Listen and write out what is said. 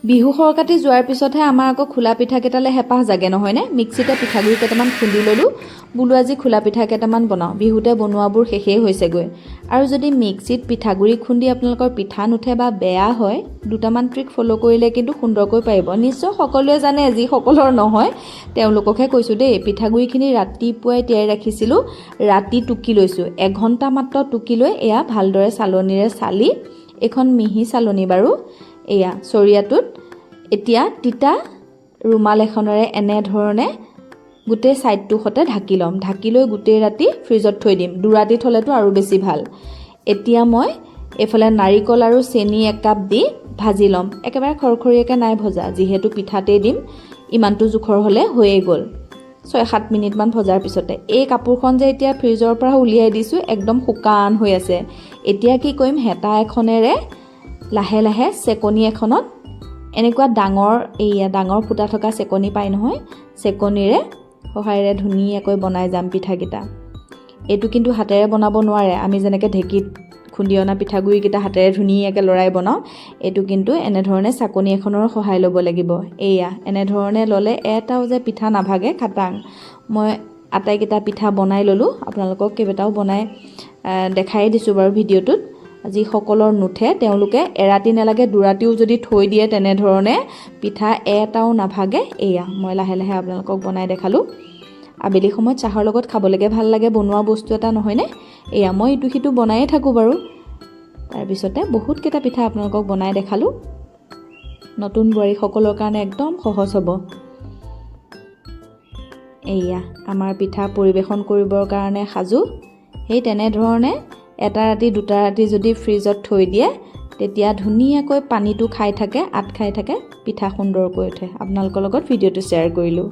বিহু সৰকাতি যোৱাৰ পিছতহে আমাৰ আকৌ খোলা পিঠা কেইটালে হেঁপাহ জাগে নহয়নে? মিক্সিতে পিঠাগুড়ি কেইটামান খুন্দি ল'লোঁ, বোলো আজি খোলা পিঠা কেইটামান বনাওঁ। বিহুতে বনোৱাবোৰ শেষেই হৈছেগৈ। আৰু যদি মিক্সিত পিঠাগুড়ি খুন্দি আপোনালোকৰ পিঠা নুঠে বা বেয়া হয়, দুটামান ট্ৰিক ফ'ল' কৰিলে কিন্তু সুন্দৰকৈ পাৰিব। নিশ্চয় সকলোৱে জানে, যিসকলৰ নহয় তেওঁলোককহে কৈছোঁ দেই। পিঠাগুড়িখিনি ৰাতিপুৱাই তিয়াই ৰাখিছিলোঁ, ৰাতি টুকি লৈছোঁ। এঘণ্টা মাত্ৰ টুকি লৈ এয়া ভালদৰে চালনীৰে চালি, এইখন মিহি চালনী বাৰু, এয়া চৰিয়াটোত এতিয়া তিতা ৰুমাল এখনেৰে এনেধৰণে গোটেই ছাইডটো সতে ঢাকি ল'ম। ঢাকি লৈ গোটেই ৰাতি ফ্ৰিজত থৈ দিম। দুৰাতি থ'লেতো আৰু বেছি ভাল। এতিয়া মই এইফালে নাৰিকল আৰু চেনি 1 কাপ দি ভাজি ল'ম। একেবাৰে খৰখৰীয়াকৈ নাই ভজা, যিহেতু পিঠাতেই দিম, ইমানটো জোখৰ হ'লে হৈয়ে গ'ল। 6-7 মিনিটমান ভজাৰ পিছতে এই কাপোৰখন যে এতিয়া ফ্ৰিজৰ পৰা উলিয়াই দিছোঁ, একদম শুকান হৈ আছে। এতিয়া কি কৰিম, হেতা এখনেৰে লাহে লাহে চেকনি এখনত এনেকুৱা ডাঙৰ ফুটা থকা চেকনি পাই নহয়, চেকনিৰে সহায়েৰে ধুনীয়াকৈ বনাই যাম পিঠাকেইটা। এইটো কিন্তু হাতেৰে বনাব নোৱাৰে। আমি যেনেকৈ ঢেঁকীত খুন্দি অনা পিঠাগুড়িকেইটা হাতেৰে ধুনীয়াকৈ লৰাই বনাওঁ, এইটো কিন্তু এনেধৰণে চাকনি এখনৰ সহায় ল'ব লাগিব। এয়া এনেধৰণে ল'লে এটাও যে পিঠা নাভাগে খাটাং। মই আটাইকেইটা পিঠা বনাই ল'লোঁ, আপোনালোকক কেইবাটাও বনাই দেখাই দিছোঁ বাৰু ভিডিঅ'টোত। যিসকলৰ নুঠে তেওঁলোকে এৰাতি নালাগে, দুৰাতিও যদি থৈ দিয়ে তেনেধৰণে পিঠা এটাও নাভাগে। এয়া মই লাহে লাহে আপোনালোকক বনাই দেখালোঁ। আবেলি সময়ত চাহৰ লগত খাবলৈকে ভাল লাগে বনোৱা বস্তু এটা নহয়নে? এয়া মই ইটো সিটো বনায়ে থাকোঁ বাৰু। তাৰপিছতে বহুতকেইটা পিঠা আপোনালোকক বনাই দেখালোঁ। নতুন বোৱাৰীসকলৰ কাৰণে একদম সহজ হ'ব। এয়া আমাৰ পিঠা পৰিৱেশন কৰিবৰ কাৰণে সাজু। সেই তেনেধৰণে এটা ৰাতি 2টা ৰাতি যদি ফ্ৰিজত থৈ দিয়ে, তেতিয়া ধুনীয়াকৈ পানীটো খাই থাকে, আট খাই থাকে, পিঠা সুন্দৰকৈ উঠে। আপোনালোকৰ লগত ভিডিঅ'টো শ্বেয়াৰ কৰিলোঁ।